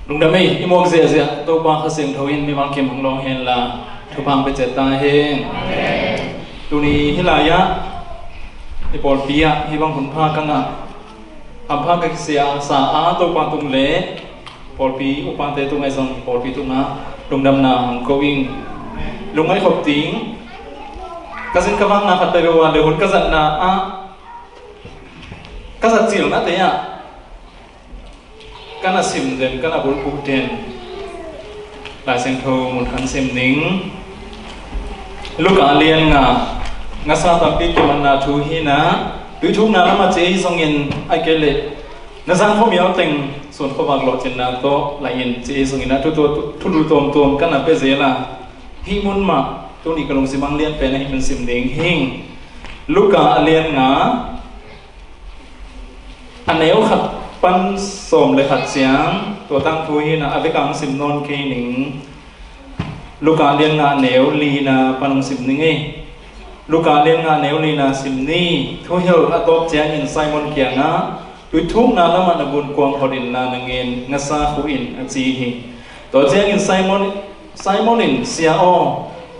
lung đam mê imong zia zia tô ba khá xieng thâu in mi mang kem hong long hen là thu phang pe chet ta hen tu ni hilaya ipol pia hi bang hun pha kanga am pha ka sia sa a tô pa tung le pol pi upan te tu ngai song pol pi tu nga lung đam na hong ko in lung ai khop ting ka sin ka bang na khat pe wa le hun ka zat na a ka zat chil na te ya kana sim den kana bul pu den la seng tho mun khan sim ning luka lian nga sa tam pi ki man na thu hi na tu thu na lama che song in ai ke le na sang phom yaw teng son kho bak lo chen na to la in che song in na tu lu tom kana pe ze la hi mun ma tu ni kalong simang lian pe na hi mun sim ning hing luka lian nga aneu khat pan som le khat siang to tang thu hi na avekang sim non ke ning luka lian nga neu li na panong sim ning e luka lian nga neu li na sim ni thu hel atop chiang in simon kia nga tu thuk na lama na gun kwang hodin na nangin nga sa khu in a chi hi to chiang in simon in sia o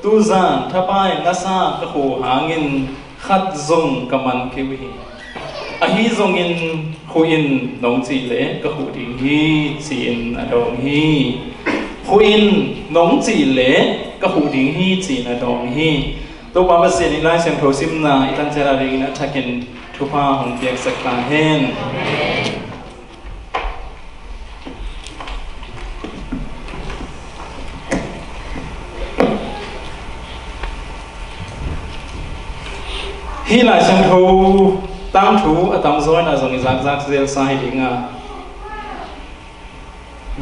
tu zan thapai nga sa ka khu hangin khat zong kaman ke wi ahi zong in khu in nong chi le ka khu ding hi chi in adong hi khu in nong chi le ka khu ding hi chi na dong hi to pa ba se ni lai sem tho sim na itan chera ring na thakin thu pa hong piak sak ta hen hi lai sem tho tam thu atam zoi na zong zak zak zel sai dinga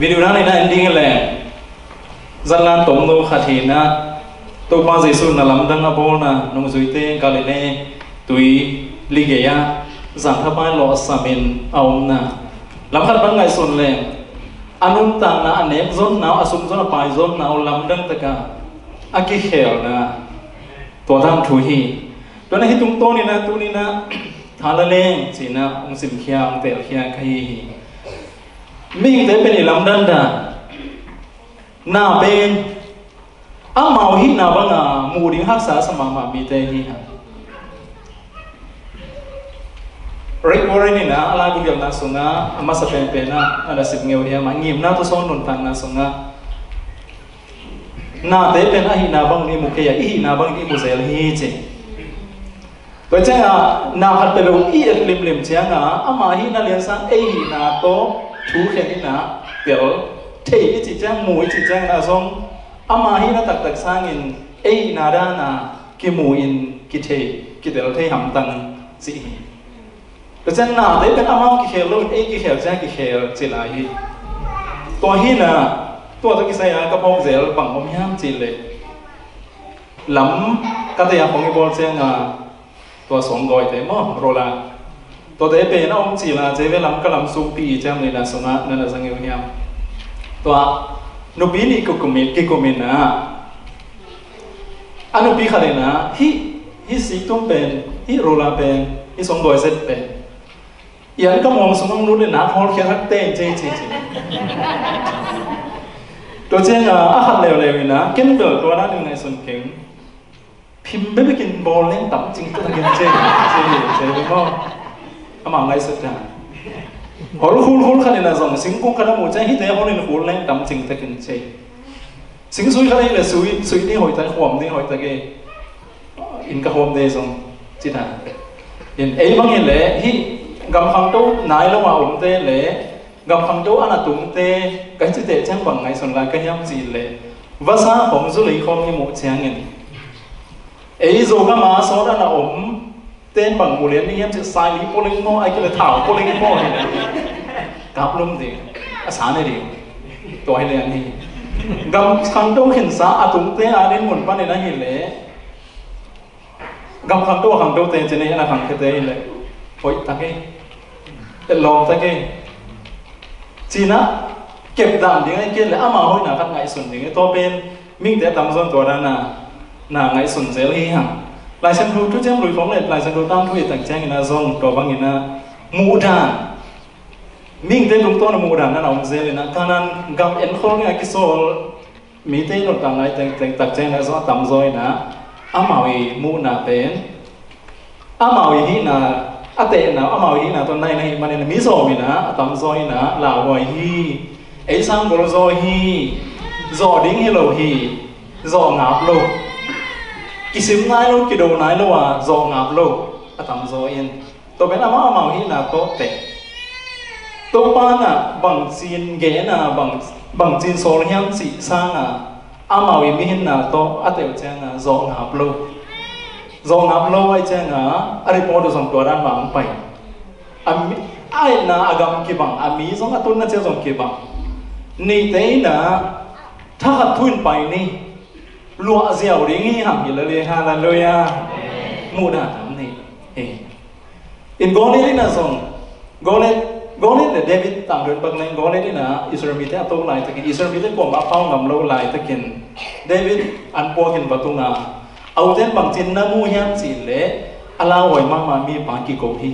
video na này na ending le zalan tom no khathina to pa jesu na lam dang abo na nong zuite kalene tui ligeya zang thapai lo samin aum na lam khat bang ngai son le anum tang na anem zon na asum zon pai zon na lam dang taka aki khel na to dam thu hi to na hi tung to ni na tu ni na thala leng chỉ na ông sim khia ông tel khia khai mình tới bên làm đơn đà na bên ang mau hit na bang mu ding hak sa sama ma bi te hi ha Rick Warren ni na ala gu na sunga ama sa pen pen na ala sip ngeu dia ma ngim na to son nun tang na sunga na te pen a hi na bang ni mu ke ya hi na bang ni mu zel hi che vậy chứ nào hạt bể bông ít lim lim chứ mà hi na liền sang ấy na to chú khen hi na tiểu thế chỉ chăng mùi chỉ chăng là xong mà hi na tắc sang in ấy na ra na cái mùi in cái thế cái tiểu thế hầm tăng gì vậy chứ nào đấy cái mà cái khéo luôn ấy cái khéo chăng cái khéo chỉ là hi to hi na to cái say cái bông dẻo bằng bông nhám chỉ lệ lắm cái này không cái bông chăngตัวสองกอยแต่มอโรลาตัวเตเป็นน้องจีลาเจเวลัมกลัมซุปปีจำเลยนะสงะนั่นแหละสังเกตเนี่ยตัวนุบีนี่กุกุมินนะอันนุบีขนาดนะฮิสิตุ้มเป็นฮิโรลาเป็นฮิสองกอยเสร็จเป็นยันก็มองสมองรู้เลยนะพอแค่ทักเต้นเจ๊ตัวเจ้าอาหารเร็วๆนะเก็บตัวนั้นยังไงส่วนเก่งพิมพ์ไม่ไปกินบอลเล่นต่ำจริงก็ต้องกินเจ๊ไม่ก็มาไงสุดท้ายพอรู้คุ้นขนาดนั้นส่งสิงกุ้งขนาดหมูใจฮิตเนี่ยเขาเล่นคุ้นเล่นต่ำจริงแต่กินเจ๊สิงซุยขนาดนี้เลยซุยนี่หอยแต่ขวมนี่หอยแต่เกอินกระหอมเดย์ส่งจีน่าเห็นบางอย่างเลยฮิกำพังโต้นายแล้วมาอุ่นเต้เลยกำพังโต้อันตุ้งเต้กันจะเตะช่างบางไงส่วนไรก็ย้ำจีเลยว่าซาผมสุริคอมนี่หมูเชียงเงินấy rồi các má số đó là ốm tên bằng một liên niệm sẽ sai lý polling mo ai cái là thảo polling mo này cặp luôn gì sáng này đi tuổi liền đi gam khăn đâu hiện sa tung té đến một ban này nó hiện lẽ gam khăn đâu tên trên này là khăn cái tên lẽ hồi ta cái lòng ta cái chỉ na kẹp đạm đi cái kia là mà hồi nào khăn ngại sườn thì cái to bên mình để tầm dân tuổi đó na ngay sồn dễ hi hằng lại xem thu chút chém lùi phóng lại xem thu tam thu tặng trang na zong đồ băng na mũ đàn มิ่งเต้นลุงต้นมูดันนั่นเอาเซเลยนะการนั้นกับเอ็นโคงเนี่ยกิโซลมีเต้นหนุนต่างไงแต่ตักเจนแล้วก็ตั้มซอยนะอามาวีมูนาเป็นอามาวีฮีนะอาเตนะอามาวีฮีนะตอนไหนมันเนี่ยมิโซมีนะตั้มซอยนะลาวอยฮีไอ้สังกอลซอยฮีซอดิ้งฮิโลฮีซองาบโลกิสิมนายโลกิโดนายโลว่าซองาบโลอาตั้มซอยน์ตัวเป็นอามาวีฮีนะโตเตตัวป้าน่ะบางจีนเกน่ะบางจีนโซลเฮียนสีสร้างอ่ะอามาวิมิหินน่ะโตอาเตวเจ้งอ่ะซองหับโลไอ้เจ้งอ่ะอะไรพอดูส่งตัวด้านหลังไปอามีไอ้น่ะอากำกีบังอามีส่งตุนน่ะเจ้าส่งกีบังนี่เต้น่ะถ้าขัดทุนไปนี่ลัวเสียวดิ้งห่างอยู่เลยฮะนั่นเลยอ่ะมูดาทำนี่อินโกนี่น่ะส่งโกนี่เนี่ยเดวิดต่างเดินบางในโกนี่นี่นะอิสราเอลเอาตัวลายตะกินอิสราเอลกว่ามาเฝ้างำโลลายตะกินเดวิดอันปวกินประตูงาเอาเส้นบางจินน้ำมูยันสิเละอาลาหอยมามีปากิโกฮี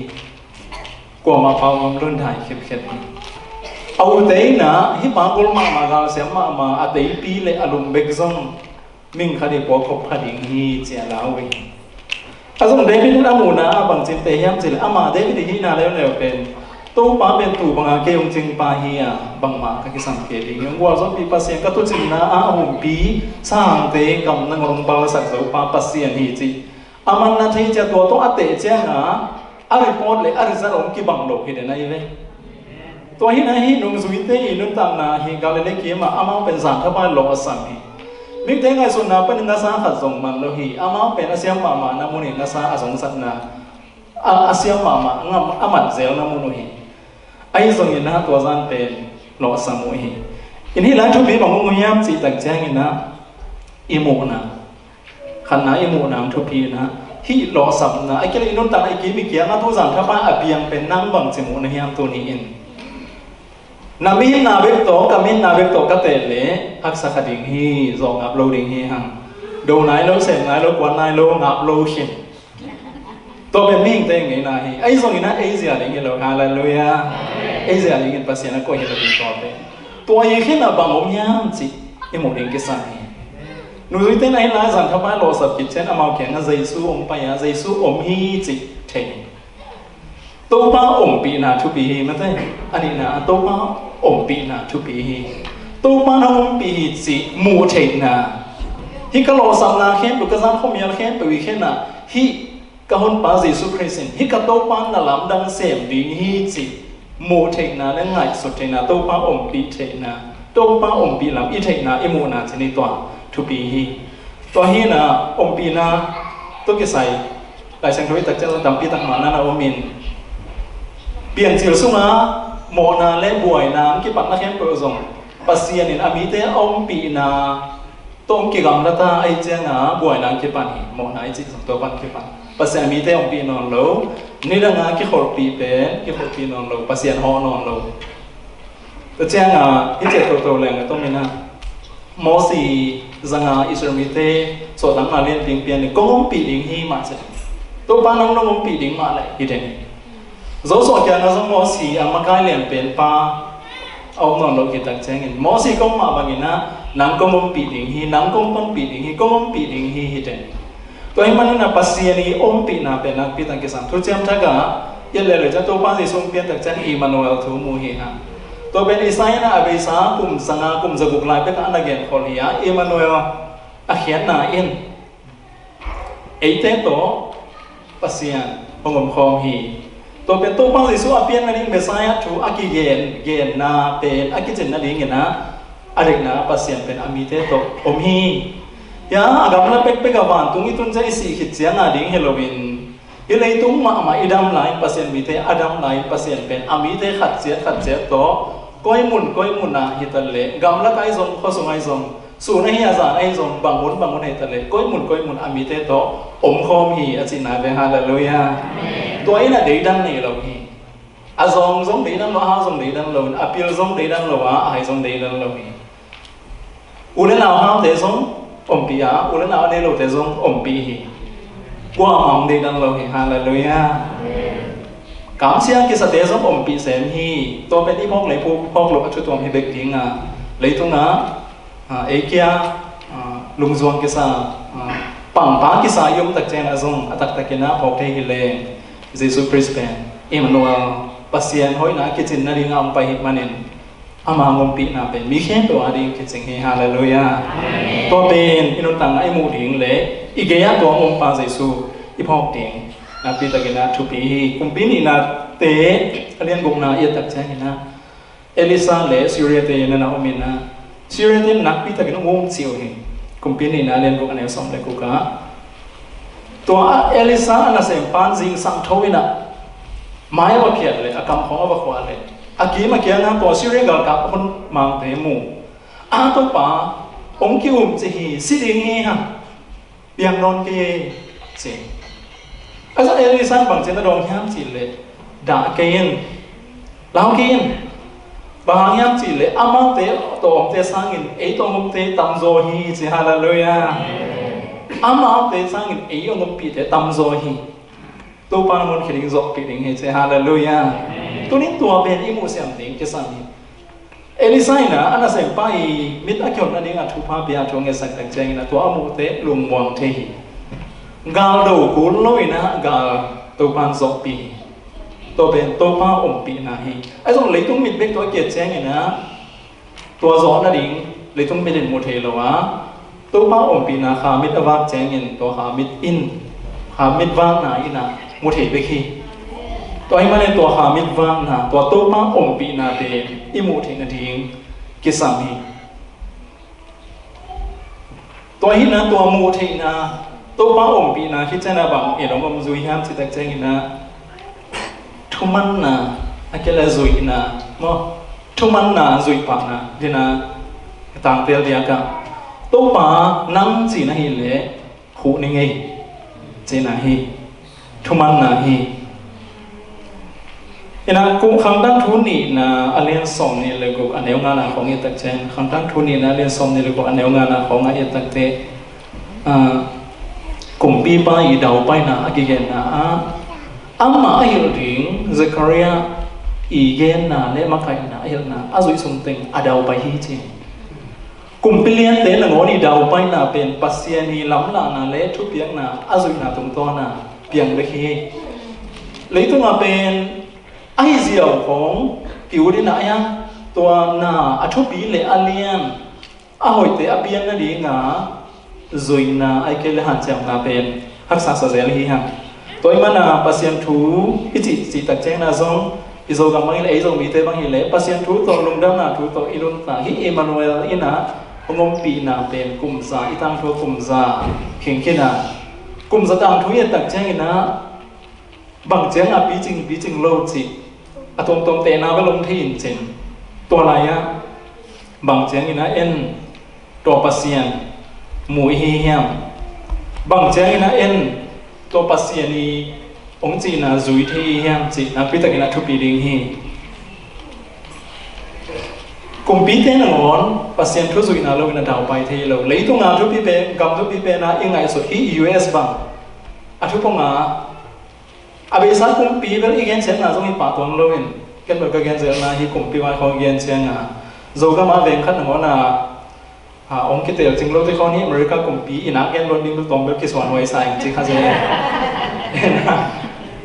กว่ามาเฝ้างำรุ่นไทยเข็บเอาเต้นะฮิปากลมากาเสียมาอาเต้ปีเลยอารมณ์เบกซังมิ่งคดีปวกบคดีฮีเจ้าลาวิอาสมเดวิดอามูนะบางจินเตยันสิเลยอามาเดวิดฮีนาแล้วเป็นตัวป้าเป็นตัวบางอาเกยงจิงป้าเฮียบางมาก็คิดสังเกตดีอย่างว่าสมบีปัสเซียนก็ตัวจิงนะหุ่มปีสร้างเตะกำนังลงบาลสักตัวป้าปัสเซียนฮีจีอามันนาทีจะตัวอเตะเจ้านะอะไรพอดเลยอะไรจะลงกี่บังโลกเห็นไหมเลยตัวฮีนะฮีนุ่งสวิตเตอร์นุ่งตามนาฮีกาเลเล็กเกี่ยมาอามาเป็นสังขบาลโลกสังฮีมิกเตงไงสุนัขเป็นนักสร้างขัดส่งมันโลฮีอามาเป็นอาเซียนมานามุนีนักสร้างอสงสัตนาอาเซียนมางามอามัดเซลนามุนีไอ้ส่วนนี้นะตัวจันเป็นหล่อสมุยอินที่หลายชุดนี้บอกว่าย้ำสิตักแจ้งนะอิโมนะขันนะอิโมนะทุกปีนะที่หล่อสัมนะไอ้เกี่ยนุ่นต่างไอ้กี่มีเกี่ยงนะทุกสังถ้าบ้านอเบียงเป็นนั่งบังจิโมนะย้ำตัวนี้อินนามินนาเวกโตกับมินนาเวกโตก็เตะเลยอักษรคดิ่งฮีซองอัพโหลดดิ่งฮีฮังดูไหนโลเสงไหนโลกวนไหนโลอัพโหลดชินตัวเป็นมิ่งเต็งไงนะฮีไอ้ส่วนนี้นะเอเชียดิ่งฮีโลฮาเลลูยาเอเชียดิ่งฮีภาษาเนี่ยก็เห็นตัวตัวเป็นตัวยิ่งขึ้นนะบางอมยามสิไอ้หมดดิ่งกิสานีหนูรู้เต้นไอ้ลายสันทบาลโลสับกิจเช่นอามาแข่งกับใจสู้อมไปอะใจสู้อมฮีจิเทงตัวป้าอมปีนาทุปีฮีมันได้อันนี้นะตัวป้าอมปีนาทุปีฮีตัวป้าอมปีจิมูเทงนะฮิกะโลสัมนาเข้มบุกษัตริย์เขามีอะไรเข้มไปวิเข้มนะฮิกะฮุนป้าเยซูคริสต์ฮิกะตัวป้าน่ะลำดังเสียมดิ่งฮีจิมูเทงนะนั่งไงสุดเทงนะตัวป้าอมปีเทงนะตัวป้าอมปีลำอีเทงนะอิมูนะชนิดตัวทุปีฮีตัวฮีนะอมปีนะตัวกิสัยหลายสังคมตักเจ้าตั้งปีตั้งมานะอมินเปลี่ยนจิลสุงาโมนาเล่บวยน้ำกิปักนักเขียนเปิดส่งปัสเซียนินอามิเตอมปีนาต้มกิกรรมรัตาไอเจ้าบวยน้ำกิปันโมนาไอจิสตัวปันกิปันปัสเซียมิเตอมปีนอนโลนี่ดังงากิขดปีเป็นกิขดปีนอนโลปัสเซียนหอนอนโลแต่เจ้าที่เจ็ดตัวแรงต้องมีนะมอสีจังงาอิสราเอลสดหลังมาเรียนเพียงเพียงนี่ก็งงปีดิ่งฮีมาเสร็จตัวป้าน้องงงปีดิ่งมาเลยที่เด่นโจสอนแกน่าจะมอสีอามาใกล้เรียนเป็นป้าเอาหนอนเราคิดตั้งใจเงินมอสีก็มาบางอย่างนะนังก็งงปีดิ่งฮีนังก็งงปีดิ่งฮีก็งงปีดิ่งฮีที่เด่นตัวให้มันนั่นปัสเซียนี่อมปีน่าเป็นนักปีตั้งกิสันทุกเจ้าทักกะยันเลยจะตัวป้าสิส่งเพียงตั้งใจอิมานูเอลทูมูฮีฮะตัวเป็นอิสายนะอเบสากุมสังอากุมจะบุกไล่เป็นอันนั้นเองคนเฮียอิมานูเอลอาเขียนน่ะอินไอเต้โตปัสเซียนองค์คอมฮีตัวเป็นตัวป้าสิสุอาเปียนนั่นเองเบสายถูอากิเกนนาเป็นอากิเจนนั่นเองนะอะไรนะปัสเซียนเป็นอามิเตโตอมฮียาอากาศมันเป็นกับวันตรงนี้ตุนใจสิขิดเสียงนาดิ่งเฮโลวินยังเลยตุ้งมาอิดามไลน์ปัสเซียนมิเตอดัมไลน์ปัสเซียนเป็นอามิเตขัดเสียโตก้อยมุนนะฮิตเล่กำลังไอซงข้อสงไอซงส่วนนี้อาจารย์ไอซงบางมุนฮิตเล่ก้อยมุนอามิเตโตอมคอมฮีอาจินาเบฮาเลลูยาตัวนี้น่ะเดีดันนี่เราฮีอาซงเดีดันเราฮาซงเดีดันเราอาพิลซงเดีดันเราไอซงเดีดันเราฮีอุเลนาฮาเตซงอมปีอาอุเลนาเนโลเตซงอมปีฮีกว่ามังเดีดันเราฮีฮาเลลูยา cảm xiang cái sát giống ông bị xem hi tôi bên đi phong lấy phong lục cho tôi hi bек tiếng lấy tung ấy kia lùng zuang cái sa bằng ba cái sa yom tắc chen azong atak tak kena phong thế hi le Jesus Brisbane Emmanuel pasien hoi na kitchen na ring ang pahit manin ama ngompi na pen mi khen to ading kitchen hi hallelujah to pen inun tang ai mu ding le igeya to ngom pa Jesus ipok ding na pita kena thupi kumpi ni na te alian gong na ia tak chang na Elisa le Syria te na umina Syria te nak pita kena ngom chiu hi kumpi ni na alian gong anel som le ku ka to Elisa ana sem pan jing sang thoina mai wa khiat le akam khong wa khwa le aki ma kia na to Syria gal ka pon mang te mu a to pa ong ki chi hi si ding hi ha biang non ke chi asa Elisa bang chen dong hiam chi le da kein lao kein bang hiam chi le amang te to om te sangin ei to om te tam zo hi chi hallelujah amang te sangin ei om pi te tam zo hi to pa mon khiding zo pi ding hi chi hallelujah to nin tua ben i mu siam ding ke sang hi Elisa na ana sem pa i mit akyon na ding a thu pa bia thong e sak tak cheng na to amu te lung wang the hi gal đầu cú lôi na gal tàu pan dọc pi tàu bên tàu pa ổn pi na hi ai giống lấy tung mình biết tôi kiệt chén này na tua gió na đỉnh lấy tung mình đến một thế rồi á tàu pa ổn pi na khá mít avak chén in tàu khá mít in khá mít vang na in na một thế biết khi tàu anh mà lên tàu khá mít vang na tàu tàu pa ổn pi na để im một thế na đỉnh cái sam hi tàu hi na tàu một thế na tôi bảo ông bị na khi cha na bằng ở đó ông duy ham chỉ tại chơi na thum man na cái là duy na mà thum man na duy pa na thì na tang tel dia cả tôi bảo năm chỉ na hi lệ hụ nên ngay chỉ na hi thum man na hi na cũng khăng đăng thú nị na alien som nị là cũng anh em nga là không nghe tại chơi khăng đăng thú nị na alien som nị là cũng anh em nga là không nghe tại thế cùng bi ba i đầu bay na again na amma ayil ring Zechariah igen na le makai na ayil na azui something adau bay hi chi cùng pilian te là ngoni đầu bay na pen pasiani lam la na le thu piang na azui na tung to na piang le hi lấy tung a pen ai diao khong piu đi na ya to na a thu pi le alien a hoi te a piang na di nga rồi na ai kêu là hàn chạm na pen hắc sa sa zel hi ha tôi mà na pasien thu chỉ tắc chen na zong izo gam mang le izo mi te bang hi le pasien thu to lung dam na thu to ilun ta hi Emmanuel ina ngom pi na pen kum za itang thu kum za kheng kina kum za tang thu ye tắc chen ina bang chen a pi ching lo chi atom tom te na ba lom thin chen to lai ya bang chen ina en to pasien mùi hi hiam bằng chén na en to pasien ni ông chị na zui thi hiam chị na pita kina thu pi ding hi cùng pi te na ngon pasien thu zui na lo na dau pai the lo lấy to nga thu pi pe gam thu pi pe na ingai so hi US bang a thu po nga abe sa cùng pi vel igen chen na zong hi pa tong lo in ken ba ka gen zel na hi cùng pi wa khong gen chen na zo ka ma veng khat na ngon na ông cái tiền chính lâu tới con hi America cũng bị ina gen luôn đi lúc tóm cái soạn ngoài sai chỉ khá dễ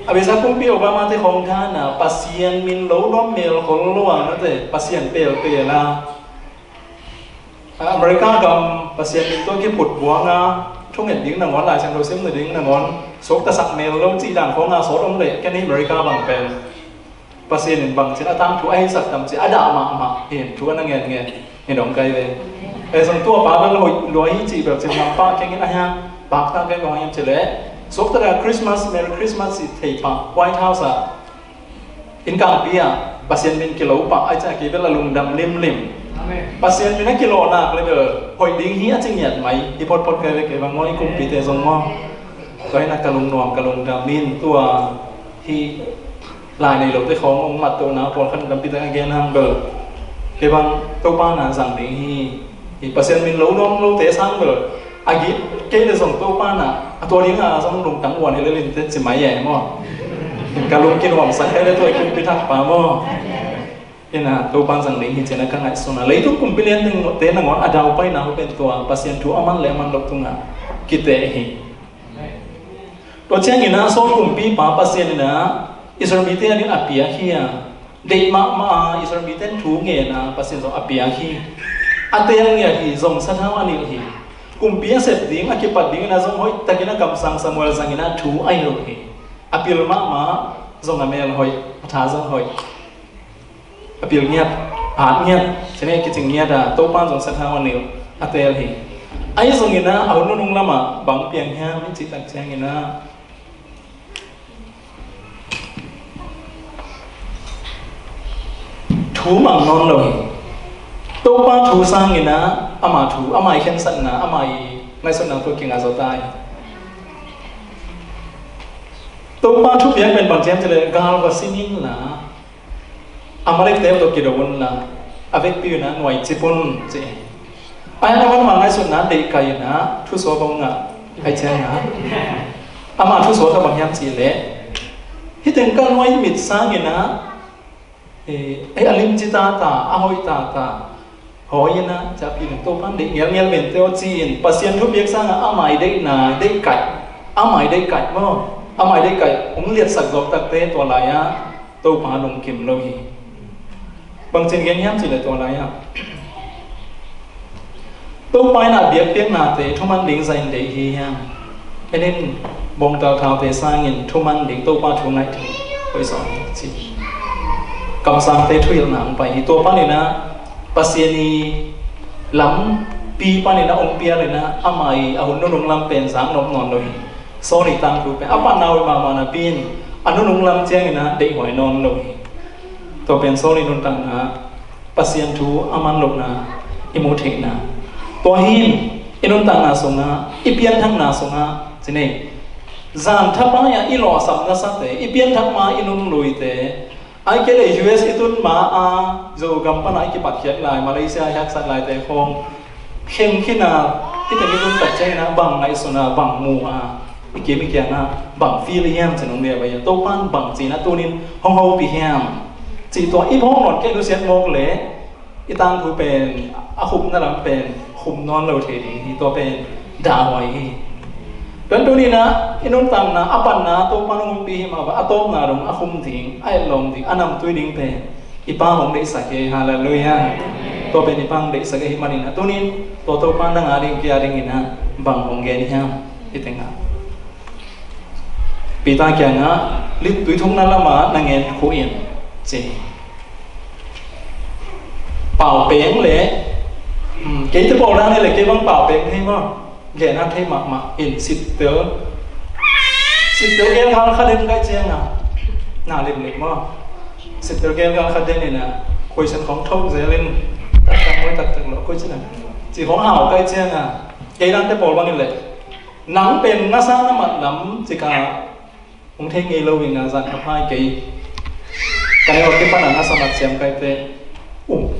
bây giờ cũng bị Obama tới không than là pasien min lâu đó mail không lâu à nó thế pasien pel là America cầm pasien min tôi cái bột buông trong hiện tiếng là ngón lại sang đôi xem người tiếng là ngón số ta sạc mail lâu chỉ đàn có số đông lệ cái này America bằng pel pasien bằng chỉ là tăng chú ai sạc tầm chỉ ada mà hiện chú anh nghe hiện động cây về xong tua bà vẫn lối chỉแบบจะนำป้าแค่นี้นะฮะปากตั้งแค่ก่อนยังเฉลยสุดท้ายคริสต์มาสเมรี่คริสต์มาสสิที่ปากไวท์เฮาส์อ่ะอินกางปีอ่ะปัสยันเป็นกิโลปะไอ้เจ้ากี่เป็นละลุงดำลิมปัสยันเป็นนักกิโลนักเลยเบอร์หอยดิ้งเฮียจริงเหยียดไหมอีพอดเคยไปเก็บบางง้อยกุ้งปีเตะทรงง้อก็ให้นักกะลุงนวมกะลุงดำมินตัวที่ลายในโลกที่ขององค์มัดตัวนะพอขั้นดำปีเตะแกนางเบอร์เก็บบางตัวป้าน่ะสั่งดิ้งฮีpasien min lâu nong lâu thế sang rồi cái này dòng tô pan à tôi đi xong lùng trắng uốn này lên tết chỉ máy vậy mà kalau mungkin orang saya ada tu ikut pihak pamo ina tu pansang ding hijau kan ngai sona lai tu kumpilian dengan tena ngon ada upai na upai tua pasien tu aman leman lok tunga kita hi to chang ina so kumpi pa pasien ina isramite ani apia hiya dei ma isramite thu nge na pasien so apia hi ateng ya hi zong sathaw ani hi kumpi set ding akipat ding na zong hoi takina kamsang samuel sangina thu ai lo hi apil ma zong amel hoi tha zong hoi apil ngiat ngiat sene kiting ngiat da to pan zong sathaw ani atel hi ai zong ina au nung lama bang piang ha mi chi tak chang ina thu mang non lo tô ba thu sang người na ama thu ama khen sẵn na ama ngay sẵn na tôi kinh ngạc giàu tai tô ba thu biết bên bằng chém cho nên gal và xin in là ama lấy téo tôi kêu đồ là avec piu na ngoài chỉ pun chỉ ai nói mà ngay sẵn na để cái na thu số bông ngà hay chém na ama thu số thằng bằng nhám chỉ lẽ hít tiếng căn ngoài mít sang người na ai alim chỉ ta ahoi ta hỏi na cha pi to pan de ngel men teo chin pasien thu biek sang amai de na de kai amai de kai mo amai de kai ong liet sak gok tak te to la ya to pa long kim lo hi bang chen gen yam chi le to la ya to pai na biek biek na te thu man ding zain de hi ya nên bong tao thao te sang in thu man ding to pa thu ngai thi oi so chi kam sang te thu il nang pai to pa ni na pasieni lam pi pani na ong pia le na amai ahun nung lam pen sang nom non loi sorry tang tu pe apa naw ma na pin anu nung lam chang na de hoi non loi to pen sorry nun tang na pasien tu aman lok na imu thek na to hin inun tang na songa ipian thang na songa chine zan thapa ya ilo sam na sa te ipian thak ma inun loi te ai cái này US itun mà dù gam pan ai cái bát khiết lại Malaysia khác sát lại tại phong khen khi nào cái này itun tập chơi na bằng này số na bằng mù cái kiếm cái na bằng Philippines cho nó nghe bây giờ tô pan bằng gì na tu nín hong hong bị ham chỉตัวít hong nón cái nó sẽ mong lẽ ít tăng thuเป็นkhumนั่นแหละเป็นkhumนอนเราเทียตัวเป็นด่าไว้dan tu ni na inun tam na apan na to panung pi ma ba atom na rong akhum thing ai long thing anam tui ding pe ipa hong dei sake hallelujah to pe ni pang dei sake himani na tu nin to pan dang aring ki aring ina bang hong gen ha itenga pita kya nga lit tui thung na lama na ngen khu in che pao peng le ke te bo ra ne le ke bang pao peng thei mo vậy nó thấy mà in xịt tớ game khang khát đến cái chiang nào liền liền mà xịt tớ game khang khát đến này nè khôi chân không thâu dễ lên tất cả mỗi tất từng lỗ khôi chân này chỉ có hào cái chiang cái đang cái bò bằng này nắng bên nó sang nó mặn lắm chỉ cả không thấy nghề lâu vì là dặn nó hai cái này cái phần là nó sang mặt xem cái về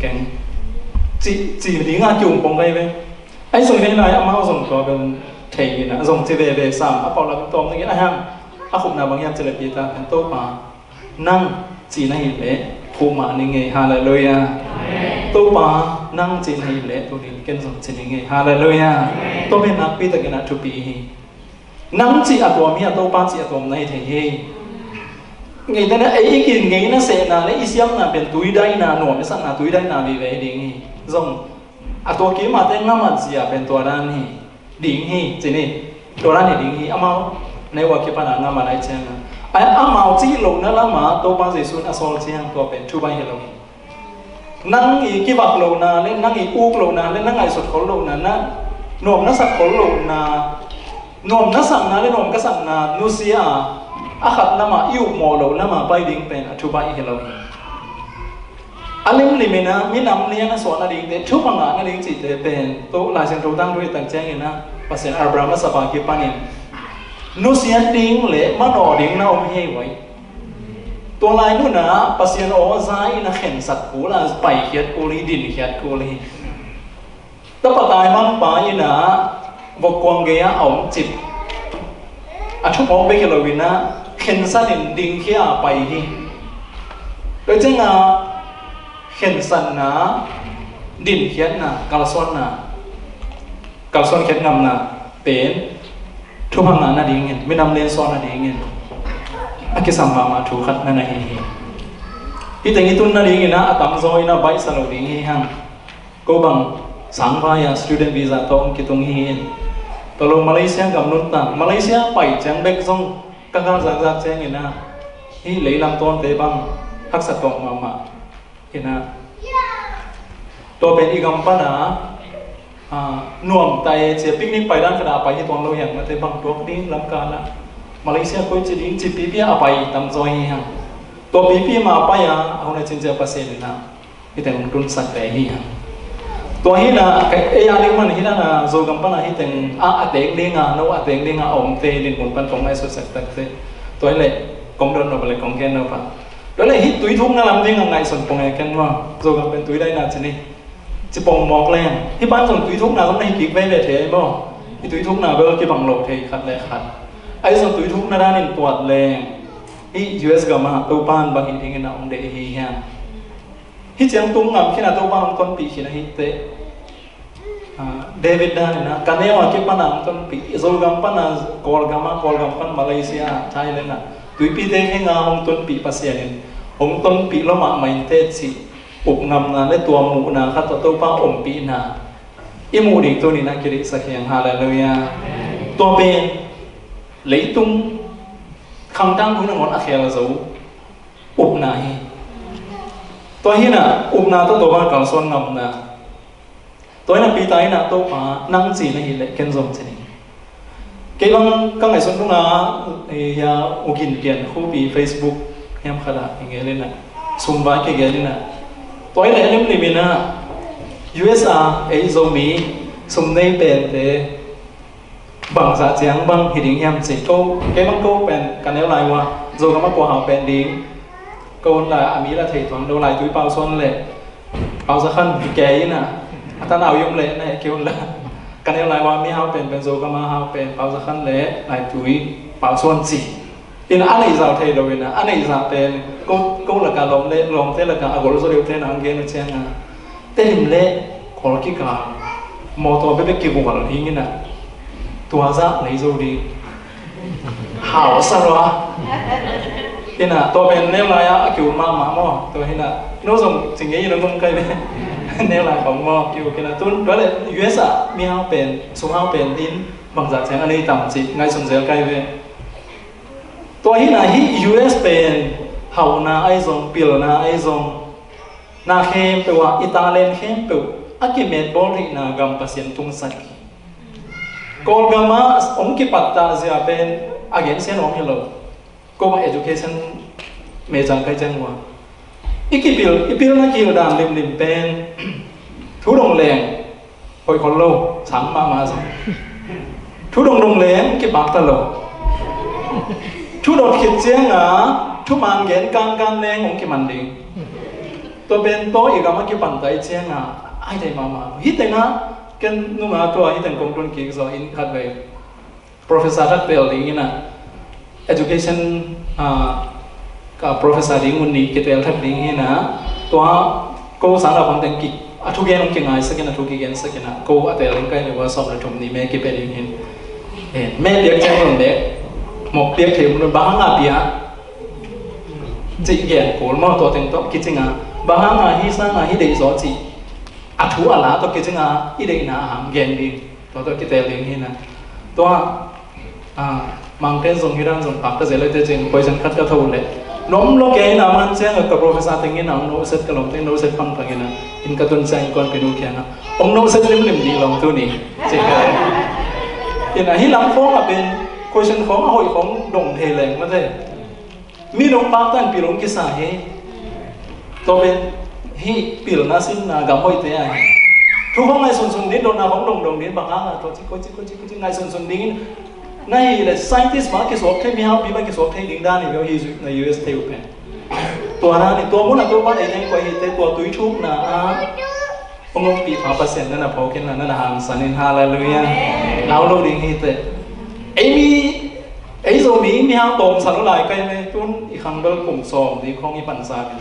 keng chỉ đi ngang chung bông cái về ai dùng thế này âm hao dùng có bên thầy na dùng chỉ về sắm áp bảo là cái tôm cái ham không nào bằng em chỉ là bị ta thành tốt mà năng chỉ này lẽ phụ mà nên nghe hallelujah tốt mà năng chỉ này lẽ tôi đi kinh dùng chỉ này nghe hallelujah tôi bên nắp bị ta cái nào chụp bị năng chỉ ởตัวmi tốt ba chỉ ởตัวnày thầy ngày ta nói ấy cái ngày nó sẽ là lấy isiam là bên túi đây là nổ cái sang là túi đây là vì vậy đi dùngตัวกี้มาเต้นน้ำมันเสียเป็นตัวด้านนี้ดิ่งฮีจีนี่ตัวด้านนี้ดิ่งฮีอามาในวักิปนาน้ำมันไอเชียงไออามาจีลงนั่นละมาตัวปังสิสุนอสอลเชียงตัวเป็นชูใบเฮลงนั่งอีกิบักลงนาเล่นนั่งอีอูกลงนาเล่นนั่งไอสุดขลงนานะหน่วมนักสักขลงนาหน่วมนักสังนาเล่นหน่วมกษัตริย์นานุเซียอาขัดน้ำมาอิวโมโลน้ำมาไปดิ่งเป็นชูใบเฮลงalim limena minam lian na so na ding te thu panga na ding chi te pen to la sen ro tang roi tang chang ina pasen abraham sapa ki panin nu sian ding le mano ding na om hei wai to lai nu na pasen o zai na khen sat ku la pai khiat ko li din khiat ko li ta pa tai mang pa ina bo kwang ge ya om chip a thu mo be ke lo wina เข็นสันดิ่งเขี้ยไปฮีโดยเจ้างาเข็นสันนะดินเขียนนะกาลส่วนนะกาลส่วนเขียนงำนะเป็นทุกพังงานน่ะดีเงี้ยไม่นำเลี้ยงซ้อนน่ะดีเงี้ยอากิสัมมาถูกขัดนั่นน่ะฮีที่แต่งตุนน่ะดีเงี้ยนะอาตามซอยน่ะใบสโลดีเงี้ยฮังก็บังสังวายา student visa ตรงกิตรงฮีตกลงมาเลเซียกับนุนตังมาเลเซียไปจังเบกซงกังกังจักเจงเงี้ยนะฮีเลยลำต้นเตบังทักษะตรงมาเห็นนะตัวเป็นอีกคำปั้นนะหน่วงไตเสียปิกนิกไปด้านกระดาษไปที่ตัวเราอย่างมาเตบังตัวดิ้งลำการละมาเลเซียก็จะดิ้งจีปีพีเอาไปตามซอยฮังตัวปีพีมาไปอ่ะเอาในจินเจอภาษีนะที่แต่งตุนสักแต่ฮีฮังตัวฮีนะเอยาลิมันฮีนะโจกัมปั้นนะฮีแต่งเตงดิ้งโน้เตงดิ้งอมเตลินปุ่นปั้นตรงไอ้สุดสักแต่ตัวนี้กงโดนเราไปเลยกงแกนเราปะแล้วเลยฮิตตุยทุ่งนั่นลำดิ้งไงส่วนปงไงกันว่าโจกัมเป็นตุยได้นาชนิดจะปงมอกแรงที่บ้านส่วนตุยทุ่งน่ะต้องในกิกไว้เลยเทย์บ่ที่ตุยทุ่งน่ะเบลกี่บังโลเทย์ขัดแรงขัดไอ้ส่วนตุยทุ่งน่ะด้านนี้ปวดแรงที่ US กับมาตัวบ้านบางอินทิงน่ะองเดฮีฮะฮิตเสียงตุ้งงำขี้น่ะตัวบ้านต้นปีขี้น่ะฮิตเตเดวิดด้านนะกันเนี้ยว่ากี่ปันน่ะต้นปีโจกัมปันน่ะกอลกัมปันมาเลเซียไทยเลยน่ะตุยปีเด็กให้งาองต้นปีภาษาเนี่ยองต้นปีละมาไม่เตสิอุกนำนาในตัวหมูนาขัดตัวป้าอมปีนาอิมูดิตัวนี้นะคิริสักอย่างฮาเลลูยาตัวเป็นเลยตุ้งคำตั้งคุณนงอนอาเคลซูอุกนาฮีตัวฮีน่ะอุกนาตัวบ้านกลางส่วนนำนาตัวนั้นปีไตน่ะตัวป้านั่งจีนฮีเล็กเกินสมจริงเกี่ยงกังไงส่วนตรงนั้นยาอุกินเปลี่ยนคู่ปี Facebook ยามขนาดอย่างเงี้ยเลยนะซุ่มไว้เกี่ยงเลยนะตัวนี้เรื่องนี้มีนะ USA ไอ้โซมีซุ่มในเป็นเตะบางสาเจียงบางหิดิ้งยามสิก็แกบางก็เป็นกันแล้วไรวะโซก็มากกว่าหาเป็นดิ้งก็ละอามีละเทตอนโดนไหลตุ้ยเปล่าส่วนเลยเปล่าสักขั้นแกยิ่งนะท่านเอายมเลยนะเกี่ยวละกันแล้วไรวะมีหาเป็นโซก็มาหาเป็นเปล่าสักขั้นเลยไหลตุ้ยเปล่าส่วนสิอินอันนี้จะเทโดยนะอันนี้จะเป็นก็ละการลมเละลมเทละการอากาศสุริยุเทนังเกนเชียงนะเต็มเละขอกิการมอตัวเป๊ะๆกี่บุกอะไรอย่างนี้นะตัวจะไหนจะดีหาวสระอินะตัวเป็นเนื้อลายอะคิวมาหมาหม้อตัวเห็นนะโน้ตส่งสิ่งนี้ยังต้องใกล้เลยเนื้อลายของหม้อคิวกินะตุ้นแล้วเลย US อะมีหาวเป็นสุภาพเป็นดินบางจากเชียงอันนี้ต่ำจิไงสนใจใกล้เลยตัวนี้นะที่ US เป็นเฮานาไอซงปิลนาไอซงนาเข้มเปว่าอิตาเลียนเข้มเปว่าอากิเมตบอลที่นากำปัสยันตุงสักกอลกามาองค์กิปัตตาเสียเป็นอาเกนเซียนองค์ฮิโลก็มา education เมจังใครจังวะอีกิปิลนักกิลดานลิมเป็นทุดงแรงคอยคนโลสังมาสิทุดงแรงกิปักตะโลทุดดขิดเจียงทุมันเกณฑ์การแรงของกิมันดิตัวเป็นโตอีกมากิปันไตเจียงไอ้ใจมาฮิตนะกันนุ่มตัวฮิตกงตุนกิกโซอินคัดเลย professor ทัดเปลดิ้งนะ education กับ professor ดิ้งมุนีกิเตลทัดดิ้งนะตัวก็สารพันแต่งกิกทุกอย่างกิงไงสักนะทุกอย่างสักนะก็อัตเลงกันเลยว่าสอบระดับนี้แม่กิเปดิ้งเห็นแม่เด็กแจ้งลงเด็กหมกเปียกเข็มมันบางอาเปียจีเกียนโกลมาตัวเต็งโตคิดจริงบางอาฮิสังอาฮิเดย์สอจีอัฐูอะไรตัวคิดจริงอีเดย์น่าหามเกนดีตัวคิดแต่เรื่องนี้นะตัวมังเทนส่งฮิรันส่งปักก็จะเลยจะจริงไปฉันคัดก็ทูเลยน้องโลกเองนะมันเสียงกับ professor ติงนี่นะโน้ตเซตกับลงติงโน้ตเซตฟังฟังนะอินกับตุนเซงก่อนไปดูแค่นะองโน้ตเซตลิมดีลงตัวนี้จริงกันเห็นฮิลังฟ้องเป็นquestion ของหอยของดงเทเลงมาเลยมีดงปากตันปีลงกิสาเฮตัวเป็นฮีปีลนาซินนากำหอยเตะทุกห้องไงส่วนนี้โดนนาของดงนี้บางครั้งตัวที่ก็ไงส่วนนี้ในเลย scientist มาคิดว่าแค่มีเขาปีมาคิดว่าแค่ดิ่งด้านนี้เราฮิใน US เทวเป็นตัวนั้นตัวมุนตัวบ้านเองก็เห็นแต่ตัวตุยชุบนะองค์ปี5%นั่นนะพอแค่นั้นนะหางสันนิษฐานอะไรเลยเราดิ่งฮิตไอ้มี ไอ้โซมีห้างตรงสารลายใกล้ไหมตุ้นอีกครั้งเบลกลุ่มสองที่ของอีปันซาบิ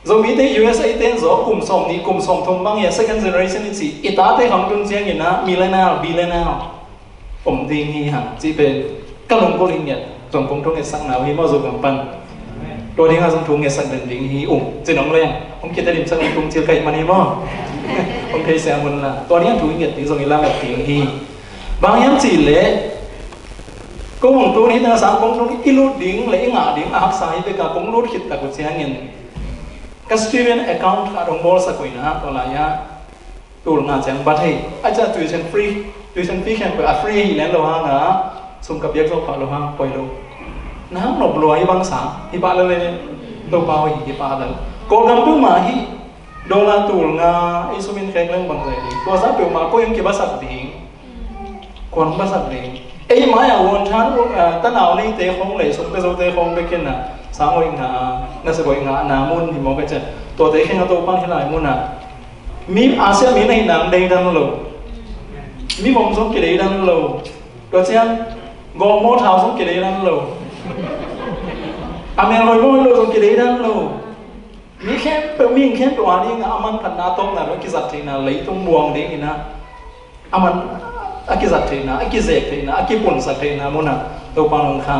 โซมีที่ USA เต้นโซกลุ่มสองนี้กลุ่มสองทงบางอย่าง second generation นี่สิอีตาเต้ของตุนเชียงอย่างนะมีเลน่าบีเลน่าผมดีงี้ห่างจีเป็นก็ลงกุลินเนี่ยจงคงทุ่งเงสังหนาวฮีมอสุกัมปันตัวนี้เราจงทุ่งเงสังเดินดิ้งฮีจีน้องเลี้ยงผมคิดจะดิ่มสังทุ่งเชียวไก่มันฮีมอผมเคยแซงมันละตัวนี้ทุ่งเงตีทรงอีล่าแบบดิ้งฮีบางอย่างจีเล่ก็มองตัวนี้นะสามกงตัวนี้กิโลดิ้งเลยงาดิ้งอาหักสายไปกับกงรูดขิดตะกุเชียงเงินก็ student account การลงบอลสักคนนะตัวไหนอะตัวงานเชียงบัตรให้อาจจะtuition fee แค่เปิดฟรีแล้วเราฮะนะสมกับยักษ์โซฟาเราฮะปล่อยลงน้ำหนบรวยบางสามฮิบะเลยตัวเบาฮิบะเลยก็กำปั้นมาฮิโดนตัวงาไอสุมินแข็งเรื่องบางใจดีตัวซับเปิลมาก็ยังเก็บภาษาดิ้งคนภาษาดิ้งไอ้ไม้เอาวันชั้นตั้งเอาในเตะของเลยสมกับเตะของไปกินน่ะสามวันน่าจะบ่อยงาหนามุนที่มองไปเจอตัวเตะแค่ตัวปั้นที่ไหนมุนน่ะมีอาเซียนมีในหนังเด้งดังโลมีผมสมกิเลดังโลตัวเช่นกองโมเท้าสมกิเลดังโลอเมริกาโมโลสมกิเลดังโลมีแค่เป็นมีแค่ตัวนี้อามันพันนาตรงนั้นกิจัดที่น่ะเลยตรงบวงเด้งนะอามันอากิจัดที่น่ะอากิเซกที่น่ะอากิปุ่นสักที่น่ะมุนน่ะตัวปานองคา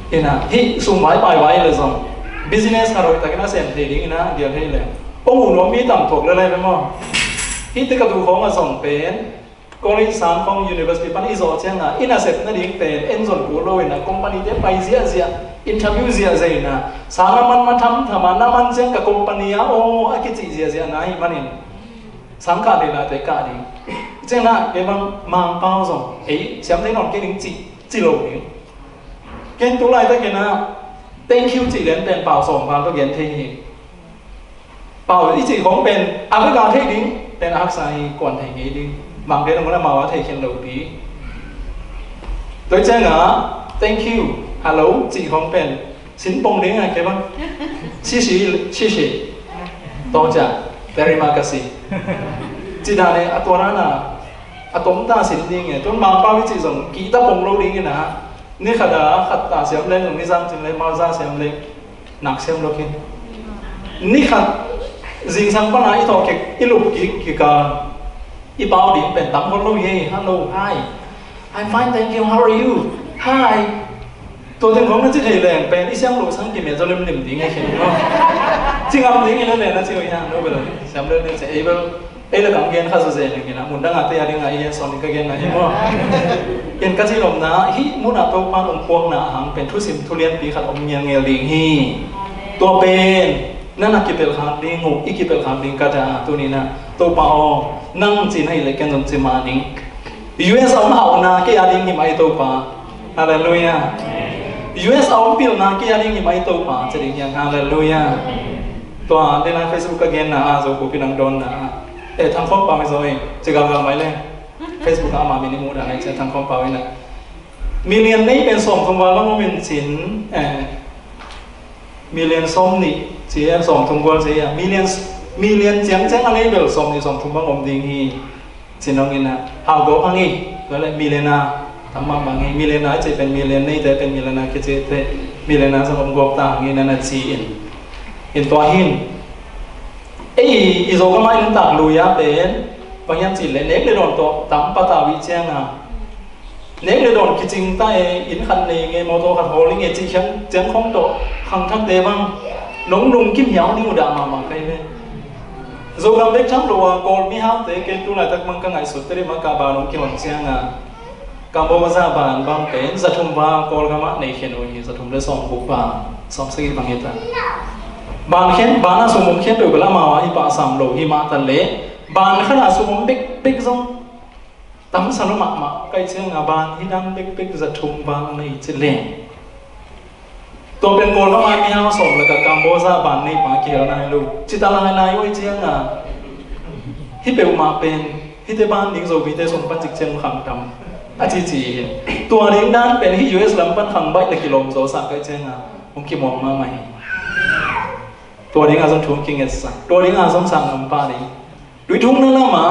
เห็นนะที่สูงไว้ไปไว้เลยส่ง business ฮารุตะกินน่ะเสียงเด้งนะเดี๋ยวให้เลยโอ้โหน้องมีต่ำถกอะไรไปมั้งที่ตะกดูของมาส่งเป็นกรณีสามของ University ปันอิโซเชียงอ่ะอินาเซตนั่นเองเป็นเอ็นส่วนกูโรยนะคอมพานีเดไปเสียอินเทอร์วิวเสียนะสารมันมาทำมันน้ำมันเสียงกับคอมพานีอ่ะโอ้อากิจิเสียนะฮิมันนี่สังกัดเลยนะแต่กาดีเจ้าน่ะเก็บมังเป้าส่งเอ้ยเสียงได้นอนเก่งจิโร่เองเก่งตัวไรตะเกียนะ thank you จิเรียนเป็นเป่าส่งมาตัวเรียนเท่เป่าที่จีของเป็นอาเมริกาเทดิ้งเป็นอาร์ไซก่อนไทยเงี้ยดิ้งบางเดือนเรามาว่าไทยเขียนเหล่าปีโดยเจ้าหน้า thank you hello จีของเป็นสินปงดิ้งอะไรบ้างชิต่อจาก very makasih จีดาเนี่ยตัวนั้นน่ะตัวมันตาสินดิ้งเนี่ยจนบางป้าวิจิตรกีตาปงโลดิ้งเนี่ยนะนี่ขัดตาเสียมเล่นตรงนี้ซ้ำจึงเลยมาซ่าเสียมเล่นหนักเสียมโลกินนี่ขัดสิ่งสังปัญหาอีทอเก็กอีลูกกี่การอีเปาดิ่งเป็นตั้มคนรู้ยี่ hello hi I'm fine thank you how are you hi ตัวเต็งของนั่นจะเห็นแรงเป็นอีเสียงลูกสังเกตเนี่ยจะเริ่มหนึ่งดิ่งไงเห็นมั้ยจริงอ่ะดิ่งอย่างนั้นเลยนะจริงอ่ะนู้นไปเลยเสียงเริ่มเนี่ยจะเละกังเกนข้าศึกเสียงนะมุนดังอาเตียดิ่งไงยังสอนกันยังไงเห็นมั้ยเห็นกันที่ลมนะฮิมุนอาตัวปานองพวงนะหังเป็นทุสิมทุเรียนปีขัดอมเงียงเงลิงฮีตัวเป็นนั่นนักกิจเป็นคำดิ้งหูอีกกิจเป็นคำดิ้งกระดาตัวนี้นะตัวเปล่านั่งจีนให้เล็กกันจนจีมาดิ้ง US เอาหน้าเอาหน้าแกยาดิ้งยิ่งไม่ตัวป่าฮาเลลูยา US เอาปิลหน้าแกยาดิ้งยิ่งไม่ตัวป่าจะดิ้งยังฮาเลลูยาตัวเดนใน Facebook ก็เกณฑ์นะอาโซกูพินังโดนนะทางครอบครัวไม่ซอยจะกำลังไม่เล่น Facebook อามามินิมูดอะไรจะทางครอบครัวนะมิเลียนนี้เป็นสมคำว่าแล้วมันเป็นสินมิเลียนส้มนี่เสียสองทุ่งกวนเสียมิเลียนเจียงแจ้งอะไรเบลส้มนี่สองทุ่งบางอมดิงฮีสิน้องนี่นะหาวก็พังฮีก็เลยมิเลียนาทำมาบางฮีมิเลียนาจะเป็นมิเลียนนี่แต่เป็นมิเลียนาคิดจะมิเลียนาสมมติกบตาฮีนั่นน่ะจีอินตัวหินอีโซก็มาอินตักลุยาเป็นบางอย่างจีเลยเน็กเลยโดนตัวตั้มปะตาวิเจียงอ่ะเน็กเลยโดนกิจริงใต้อินคันนี้ไงมอโต้ขัดโฮลิงเอจีเชียงเจียงของโตขังทักเดบังน้องลุงกิมเหานี่มุดามาใครเนี่ยโซกัมเล็กช่างรัวกอลมีฮาวเตะเกตุไลตักมังกังไงสุดที่มากาบาน้องกิมหงเชียงอ่ะกัมโบมาซาบานบางเป็นจะทุ่มว่ากอลกัมในเขนโอฮีจะทุ่มได้สองบุกบาสองสกิลบางเหตุบางเขนบานาสมุนเขนไปเวลามาว่าฮิปาสามโลหิมาตันเละบางขนาดสมุนบิ๊กซงตั้มสนุกมากใกล้เชียงบานที่ดังบิ๊กจะทุ่มบางในจิเลงตัวเป็นโกลก็มามีฮาวสมแล้วกับกัมโบซาบานในปาเกียร์นายลูกจิตาลายนายไว้เชียงอ่ะที่เปลมาเป็นที่เตบ้านดิ้งโซบีเตสมปันจิกเชียงขังดำอาจีจีตัวเลี้ยงด้านเป็นที่ US ลำปันขังใบตะกิโลมโซสักใกล้เชียงอ่ะผมคิดมองมาใหม่ตัวเลี้ยงอาสมทุ่งกิงเอสตัวเลี้ยงอาสมสั่งลำปาดีด้วยทุ่งนั่นละมา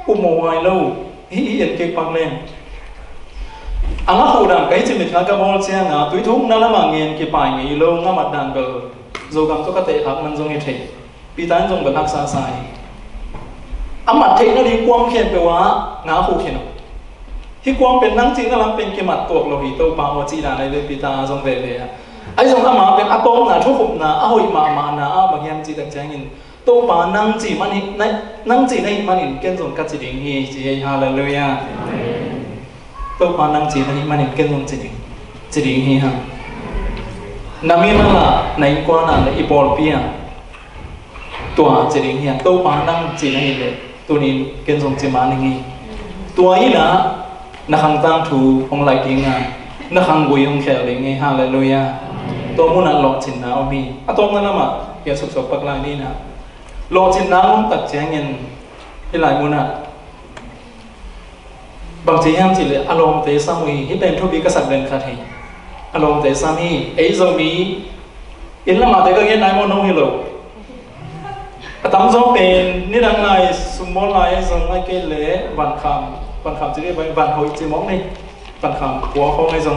อุโมงค์ไอ้ลูกที่เอ็นเก็บปังเล่น ang ako dan kahit si mitna ka bol siya nga tuitung na lamang ngin kipay ngi lo nga matdan bel zo gam to ka te hak man zong ite pitan zong bel hak sa sai amat te na di kwang khen pe wa nga khu khen hi kwang pen nang chi na lam pen ki mat tok lo hi to pa ho chi na nai le pita zong ve le ai zong ama pen atong na thu khup na a hoi ma na a ma yam chi tak chang in to pa nang chi man hi nang chi nei man in ken zong ka chi ding hi chi hallelujah to pa nang chi nei man in ken zong chi ding hi ha nami ma la nai kwa na le ipol pia tua chi ding hi to pa nang chi nei le tu ni ken zong chi ma ni tua hi na na khang tang thu hong lai ding a na khang gui hong khel ding hi hallelujah to mu na lo chin na o mi atom na ma ya sok sok pak lai ni na lo chin na mong tak chang in hi lai mu na bang chi ham chi le alom te sam wi hi pen thu bi ka sak den kha thi alom te sam hi ei zo mi in la ma te ka gen nai mo no hi lo atam zo pen ni dang lai sum mo lai zo ngai ke le ban kham chi le ban hoi chi mong ni ban kham kwa ho ngai zo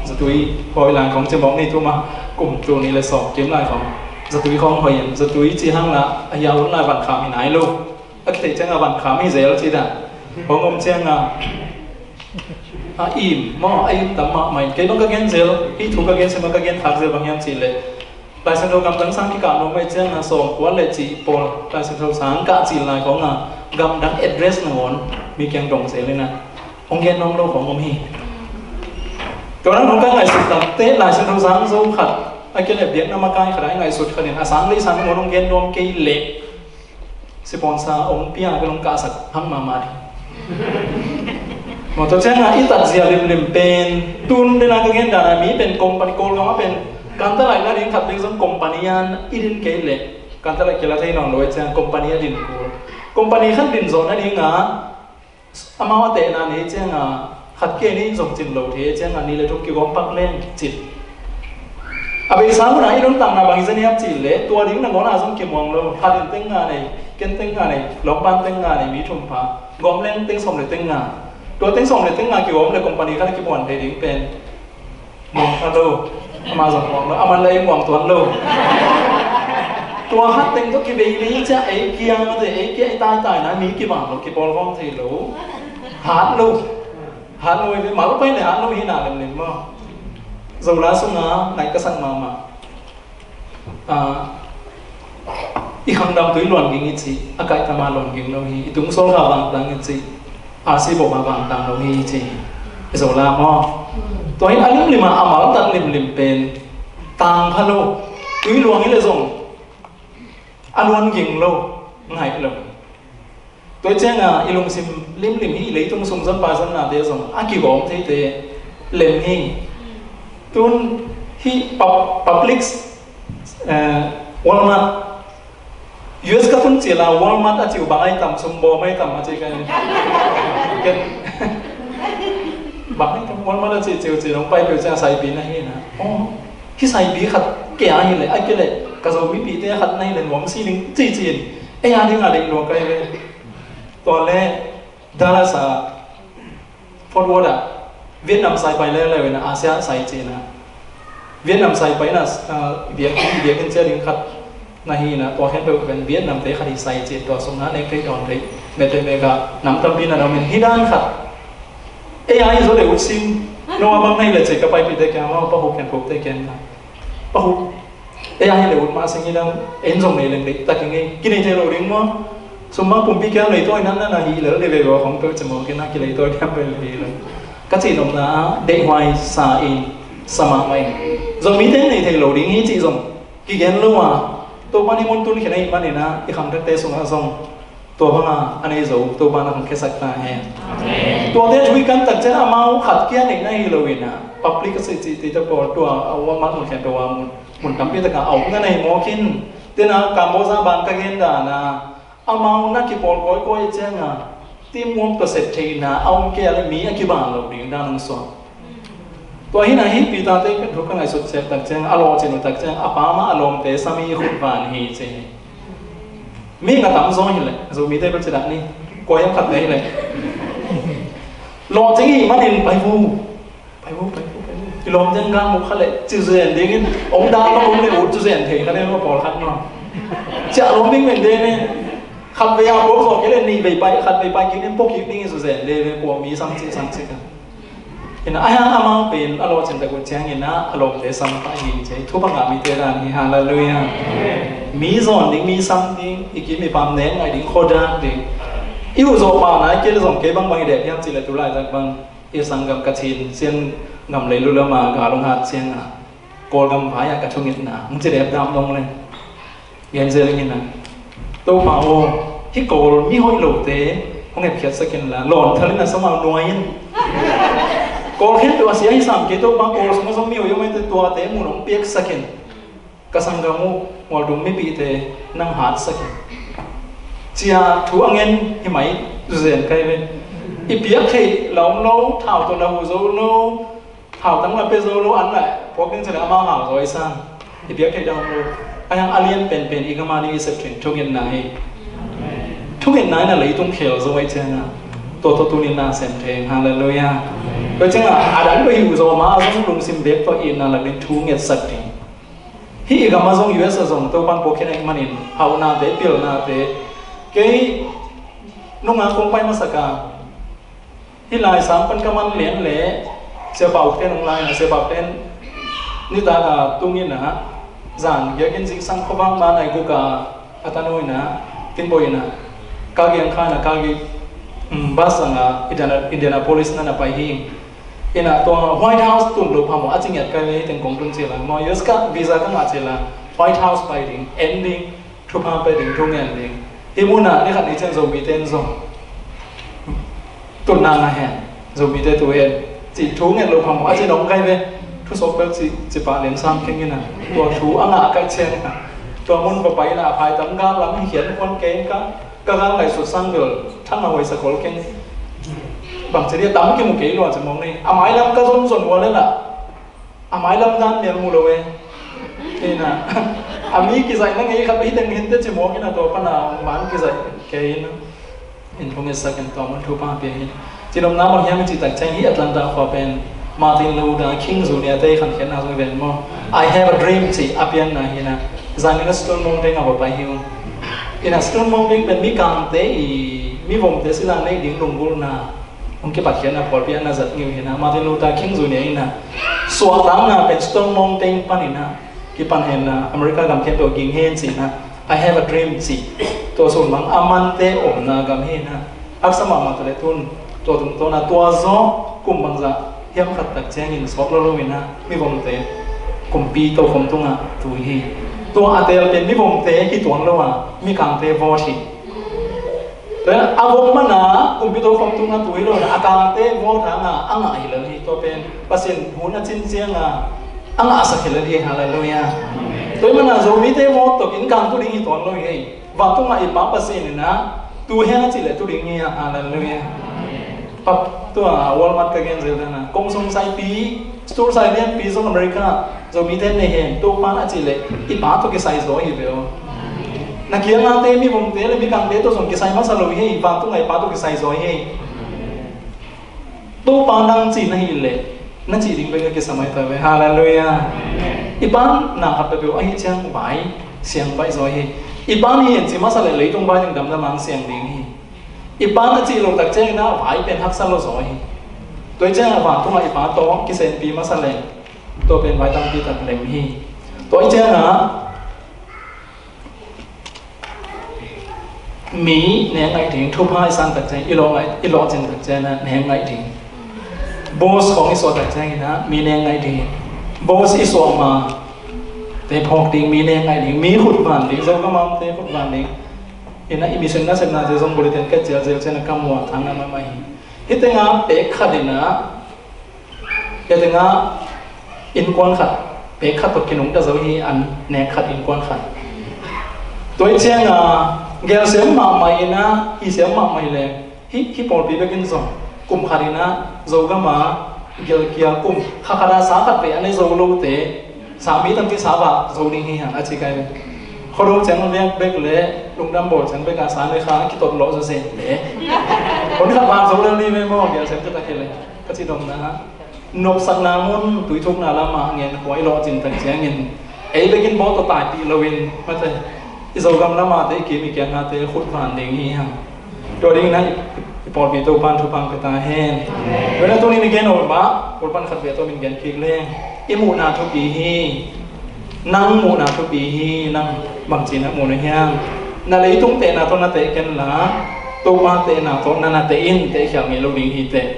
za tui hoi lang khong chi mong ni tu ma kum tu ni le so kiếm lại không za tui khong hoi yam za tui chi hang la ya un lai ban kham hi nai lo a ke chang a ban kham hi zel chi da hong om chang a im mo ai tam ma mai ke no ka gen zel hi thu ka gen se ma ka gen thak zel bang yam chi le lai san tho kam tang sang ki ka no mai chang na so kwa le chi pol lai san tho sang ka chi lai khong gam dang address na ngon mi kyang dong se le na hong gen nong lo khong om hiตัวนั้นของการไงสุดตัดเตะลายเส้นทางสังสูงขัดไอ้เกล็ดเบียดน้ำมันกายขนาดไงสุดขนาดอาสังลิสังโมนงเกนรวมเกลเล็กสปอนเซอร์องค์พิอาก็ลงกาสักหังมาดิหมดตัวเจ้าอีตัดเสียริมเป็นตุนเดินก็เงินดารามีเป็นคอมพานีโกลก็มาเป็นการตลาดนั่นเองขัดเป็นสังคอมพานีอันอีดินเกลเล็กการตลาดเกล้าไทยนองโดยเจ้าคอมพานีดินโกลคอมพานีขัดดินโซนนั่นเองอามาว่าเตะนั่นเองเจ้าขัดเกนี่ส่งจินโลเทเจ้าอันนี้เลยทุกเกี่ยวกับปักเล่นจิตอาไปสามคนไหนโดนต่างนาบางทีเนี่ยจิตเละตัวดิ้งนั่งก้อนอาส่งเกี่ยวมองเราขัดเต้นงานในเก่งเต้นงานในล็อกบ้านเต้นงานในมีทุ่มผากอมเล่นเต้นส่งเลยเต้นงานตัวเต้นส่งเลยเต้นงานเกี่ยวกับเลยคอมพานีขัดเกี่ยวกับเทดิ้งเป็นมองขัดโลมาส่งมองแล้วเอามันเลยมองตัวโลตัวขัดเต้นก็กี่ใบนี้จะไอ้เกียงมันจะไอ้เกียงตายนะมีกี่บาทหรอกี่บอลก้อนทีหรูหาลูกหาหน่วยมาลูกไปเนี่ยหาหน่วยที่ไหนเล่นมั้งdù lá sung á này cái sang mà ít hàng năm tuổi loạn kinh ít gì, cái tham ăn loạn kinh đâu hi, tung số là vàng tăng ít gì, si bộ mà vàng tăng đâu hi gì, dù là mo, tuổi anh lim mà amal tăng lim pen, tăng pha lô, tuổi loạn cái là dùng, anh loạn kinh lâu, ngày lâu, tuổi trẻ à, ilung sim lim hi lấy tung sung dân ba dân nào thế dùng, kỳ vọng thế lim hi tuân hi public Walmart US ka tuân chỉ là Walmart ở chịu bằng ai tầm sum bò mấy tầm ở chỉ cái bằng ai tầm Walmart ở chịu đồng bay biểu ra sai bí này nè khi sai bí khát kẻ ai lại ai cái lại cái dầu bí bí thế khát này là wang si linh chỉ ai ăn đi ngà linh luôn cái này toàn lẽ Dallas Fort Worth Việt Nam sai bay lên là ASEAN sai chế na Việt Nam sai bay na Việt cái chế đình khát này na toa hết bên Việt Nam thấy khát đi sai chế toa sung na này thấy đòn thấy mẹ thấy mẹ cả nắm tâm pin là mình hidan khát AI rồi để uất sim nó bằng này là chế cái bay bị thế kia mà bao hộp kèn hộp thế kia na bao hộp AI để uất mà sinh như em dùng này lên đấy ta cái này thấy rồi đúng không summa pumpi kia lấy tôi năn là hi lỡ để về vào không tôi chỉ một cái na kia lấy tôi đem về lấy các chị đồng là để hoài xả in sama mai rồi mỹ thế này thầy lẩu đi nghĩ chị dùng kỳ kiến luôn à tôi ban đi môn tuân cái này ban này na cái hàng thực tế xuống là dùng tôi bằng à anh ấy giàu tôi ban là không kết sạch ta hè tôi thế chui căn tận trên amau khát kia này này lẩu in à public cái sự chị tôi bảo tôi ao mắt một cái tôi một tấm bia tất cả ống cái này mò kín tên là cả mô ra bàn cái gen đã là amau na cái bol gói gói chăng à tim muông tôi sẽ thấy na ông kia là mỹ cái bàn lẩu đi đang nung xoaตัวนี้นะฮิปีตาเต้เป็นทุกข์ในสุดเจ็บตักเจงอารมณ์เจนุตักเจงอปามาอารมณ์เตสามีหุ่นวานฮีเจมีกระตั้มซ้อนเลยซูมีเต้เป็นจิตนี่กวยยังขัดเลยเลยรอจริงมันเห็นไปฟู ที่ลมยังกลางมุกเขาเลยจืดเสียนดิ้งองดาก็องเลยอุดจืดเสียนเถเขาเลยว่าปอดขัดเนาะจะลมดิ้งเป็นเดเนี่ยขับไปยาวพวกสองก็เลยหนีไปขัดไปกินเนี่ยพวกคิดดิ้งจืดเสียนเดเลยพวกมีซ้ำซิกันเห็นนะไอ้ห่ามาเป็นอารมณ์เช่นแต่กุญแจเห็นนะอารมณ์เดซ้ำไปใช่ทุกปัญหามีเทรานีฮาเลลูยามีส่วนดิ้งมีซ้ำดิ้งอีกทีมีความเน้นไอ้ดิ้งโคตรดิ้งอีกส่วนมานะเกี่ยวกับส่งเก็บบางเด็กที่ทำจิตเลยตุลาจากบางอีสังกับกระชินเสียงงำเลยรู้แล้วมากาลงหาเสียงอ่ะโกลกำพายากระชงเงินนะมึงจะเด็บดำลงเลยเย็นเสียงเงินนะตัวมาโอที่โกลมีห้อยหลุดเตะห้องเก็บเขียนสกินละหล่อนทะเลน่ะสมาหน่วยโกลแค่ตัวเสียให้สามกิโลบางโกลสมมติมีอยู่ไม่ตัวเตะมุนองเปียกสกินกระสังกามูหัวดุมไม่ปีเตะนั่งหาสกินเจียถูอังเงินที่ไหมเรียนใครเป็นอีเปียกที่เราโน้เท่าตัวเราโซโน้เท่าตั้งแต่เป็นโซโลอันแหละพวกนี้จะเอามาหาโดยสร้างอีเปียกที่เราโน้ไอ้ยังอาเลียนเป็นอีกมาดีสักถึงทุกอย่างไหนทุกอย่างไหนน่ะเลยต้องเขียวโซไว้เจ้านะตัวนี้น่าเสียงเพลงฮาเลลูยาเพราะฉะนั้นอาดันไปอยู่โซมาต้องลงซิมเบกตัวอินน่ะเลยเป็นทุกอย่างสักถึงที่อีกมาส่ง US ส่งตัวปันโปรแกรมมันอินเอาหน้าเตะเปียวหน้าเตะเกย์นุ่งงานคงไปมาสักการที่ลายสามปันกำมันเหรียญเหล่เสียเป่าเต้นลงลายนะเสียเป่าเต้นนี่ตากาตุ้งนี่นะจานเยอะกินสิ่งสังขบางมาในกูกาอัตโนยนะกินบ่อยนะกาเกียงข้านะกากีบาสังอ่ะอินเดียนาโพลิสนั่นนะไปหิงอินะตัวไวท์เฮาส์ตุนรูปหาหมออาจจะเงียบกันเลยถึงกองทุนเสียละมอยสกาวีซ่าก็อาจจะละไวท์เฮาส์ไปถึงเอนดิ้งทุกภาพไปถึงทุกเงินดิ้งที่มุน่ะนี่ขันนี้เช่นโซบีเต้นโซตุนนางนะฮะโซบีเต้ตัวเองจีทุกเงินรูปหาหมออาจจะน้องใครไปทุกสอบแบบจีปาเลี้ยงซ้ำแค่นี้นะตัวชูอ่างอ่ะใกล้เชียงนะตัวมุนไปละภายตั้งกาลำเขียนคนเก่งก็การไหลสุดสั่งเดือดทั้งเอาไว้สกุลเก่งบางทีเดียตั้งกี่มุกเกลือจะมองนี่อาไม้ลำก็ส่วนหัวเลยล่ะอาไม้ลำด้านเมียมูลเวนี่นะอามีกิจใจนั่งไงครับพี่แต่เห็นแต่จะมองกินนะตัวปนามันกิจใจเก่งนะเห็นพวกนี้สักกันตัวมันทุบมาเปียนจีนน้ำมันยังไม่จิตใจที่แอตแลนตาขอเป็นมาร์ตินลูดาคิงซูเนียเต้ขันเขียนน่าสนใจมั้ง I have a dream สิอาเปียนนะฮินะจานิกสโตนมองเด้งเอาไปหิวอินะสโตนมองเด้งเป็นมีการเตะมีวงเตะสิลาในดิ่งลงกุลนะองค์เก็บปัจเขียนนะพอเปียนนะจัดงิวฮินะมาร์ตินลูดาคิงซูเนียฮินะส่วนหลังนะเป็นสโตนมองเด้งปันฮินะกี่ปันเห็นนะอเมริกากำเขียนตัวกิ่งเฮนสินะ I have a dream สิตัวส่วนหลังอามันเตะอมนะกำเฮนะอักษรมาตัวเล็กทุนตัวนะตัวซ้อกุมบังซะเฮียมขัดตักแจ้งอินสอบเราวินะมีวงเตะกุมปีตัวผมตุงอ่ะตัวฮีตัวอาเตลเป็นมีวงเตะที่ตัวเราอ่ะมีการเตะวอชิแต่อาวงมันนะกุมปีตัวผมตุงอ่ะตัวฮีเราอ่ะอาการเตะวอทางอ่ะอ่างอ่ะฮิเลนีตัวเป็นเปอร์เซ็นต์หุ่นอ่ะจิ้นเจียงอ่ะอ่างอ่ะสักฮิเลนีฮาเลลูยาตัวมันนะโจมีเตะวอตัวกินการตัวนี้ตัวเราเฮ้ว่าตุงอ่ะอีป้าเปอร์เซ็นต์นะตัวเฮียจิเลตัวนี้ฮาเลลูยาปั๊บตัววอลมาร์ทก็เงินเสียแล้วนะกงสงสัยปีสโตร์ไซน์เนี่ยปีส่งอเมริกาจะมีเท่านี้เองตัวป้าน่าจะเลยอีป้าตัวกี่ไซส์ร้อยเดียวนักเรียนนั่นเต้มีวงเต้เลยมีการเต้ตัวส่งกี่ไซส์มาสรุปให้อีป้าตัวไหนป้าตัวกี่ไซส์ร้อยให้ตัวป้านั่งจีนให้เลยนั่นจีนเป็นกี่สมัยตัวเว้ยฮาเลลูยาอีป้าน่าขับไปเปล่าไอ้เจ้าใบเสียงใบร้อยให้อีป้านี่เห็นจีมาสลัดเลยตรงใบยังดำน้ำมันเสียงดิ้งให้อีป้าน่ะจีลงตักเจ้าหน้าใบเป็นฮักซัลโลซอยตัวเจ้าว่าตัวอีป้าโตกิเซนปีมาสลัดตัวเป็นใบตั้งปีตัดเล็มฮีตัวเจ้าน่ะมีเนี่ยไงถึงทุบให้สันตักเจ้าอีหลอจินตักเจ้านะเนี่ยไงถึงบอสของอีสวตักเจ้านะมีเนี่ยไงถึงบอสอีสวมาแต่พอถึงมีเนี่ยไงถึงมีขุดบ้านถึงเราก็มาเตะขุดบ้านถึงเห็นนะอิมิชันน่าเสพน่าจะส่งบริเวณกัจเจริญเช่นกับมัวทางนั้นไม่ฮิตงาเปกขัดนะฮิตงาอินกวนขัดเปกขัดตัวกินงจะจะฮีอันเนขัดอินกวนขัดตัวเชียงเกลเสียมมาใหม่นะฮีเสียมมาใหม่เลยฮิปอลปีเบกินส่งกุมขัดนะโจก็มาเกลเกียกุมข้าขดาสาขัดไปอันนี้โจลูเตสามีตั้งที่สาบะโจดิ้งฮีหันอาชีพกันเขารู้จังเรียกเบกเลยลุงดำบอกฉันเป็นการสารเลยค่ะคิดตดโลจะเสร็จเลยคนขับมาโซเลอรี่ไม่มองเดี๋ยวฉันจะตะเกียเลยก็จีดงนะฮะ nộp sang namun tụi thuốc nào làm mà nghe hỏi lo trên thằng trẻ nghe ấy là cái bó tao tài tị lâu mà thế dầu gam làm mà thế kia mình kia ngã thế khốt phản đình hi hằng rồi đình này bỏ về tàu pan thu pan cái ta hen rồi là tôi đi nghe nói mà bỏ pan khát về tôi mình nghe kêu lên cái mũ nào thôi hi năng mũ nào thôi hi năng bằng chỉ là mũ này hang na lấy tung tệ nào tôi na tệ cái là tôi mà tệ nào tôi na tệ in tệ chẳng nghe lâu đình hi tệ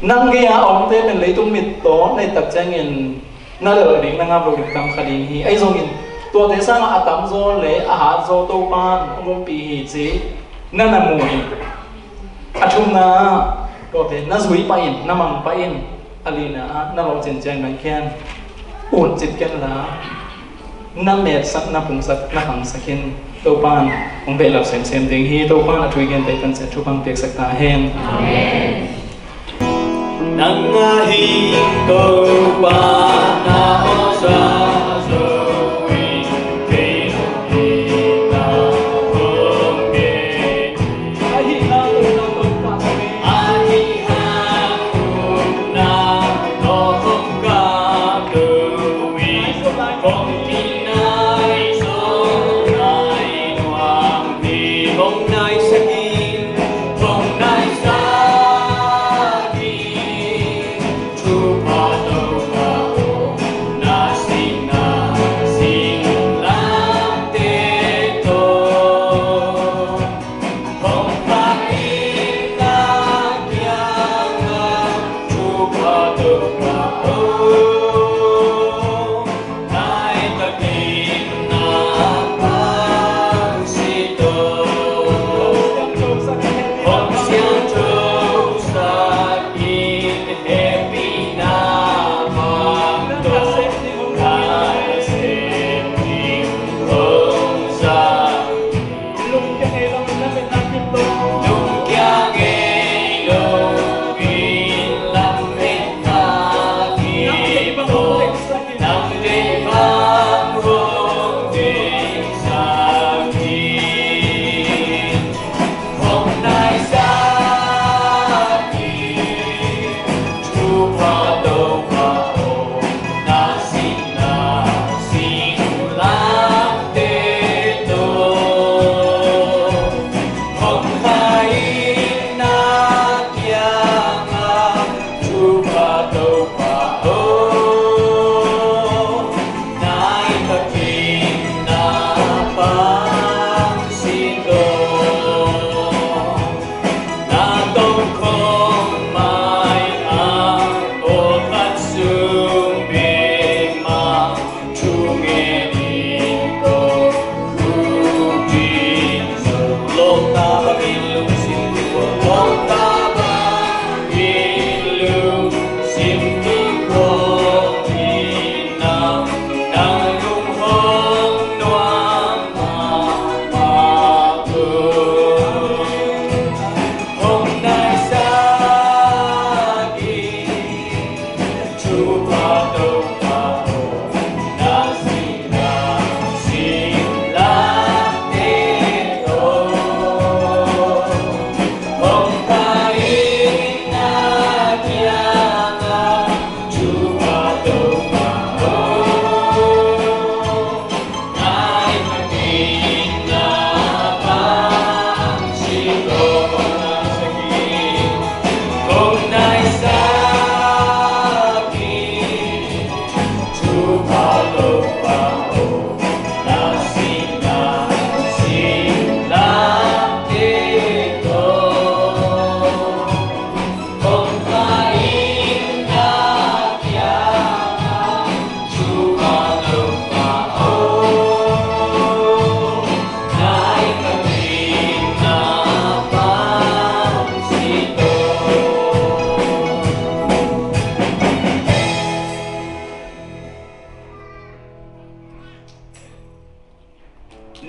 năng cái ông tệ mình lấy tung mít to này tập trang nghiền na lỡ đình năng áp lâu đình tam khát đình hi ấy rồi nghiềnตัวเทสังอาตัมโซเลอาหารโซโตปานมุมปีหิจีนั่นน่ะมวยอาชุมนาตัวเทน่าสวยไปอินน่ามังไปอินอลีน่าน่าเราเจนแจงนั่นแค่อุ่นจิตกันละน่าเม็ดสักน่าพุงสักน่าหังสักขินตัวปานคงเป็นหลักเส้นเส้นดิ่งฮีตัวปานช่วยกันไปกันเสร็จทุกพังเปียกสักตาแห้งนังฮีตัวปานนาโอซา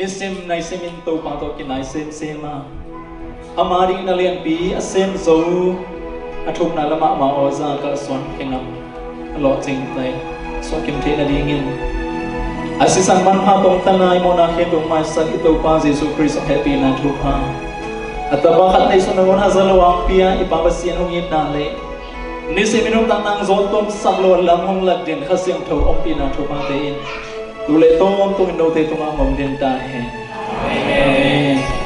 nisim nai semin to pa to kinai sem sema amari na lian pi asem zo athuk na lama ma oza ka son kengam lo ching tai so kim the na dingin asisan man pha tong tanai mo na khen dong mai sak to pa jesu christ happy na thu pha ataba khat nei so na ngon hazalawang pia ipabasian hongin na le ni se minum tang nang zon tom samlo lam hong lat din khasiang tho ong pina tho ma te in tu le tom tu no te tu ma ngom din ta he amen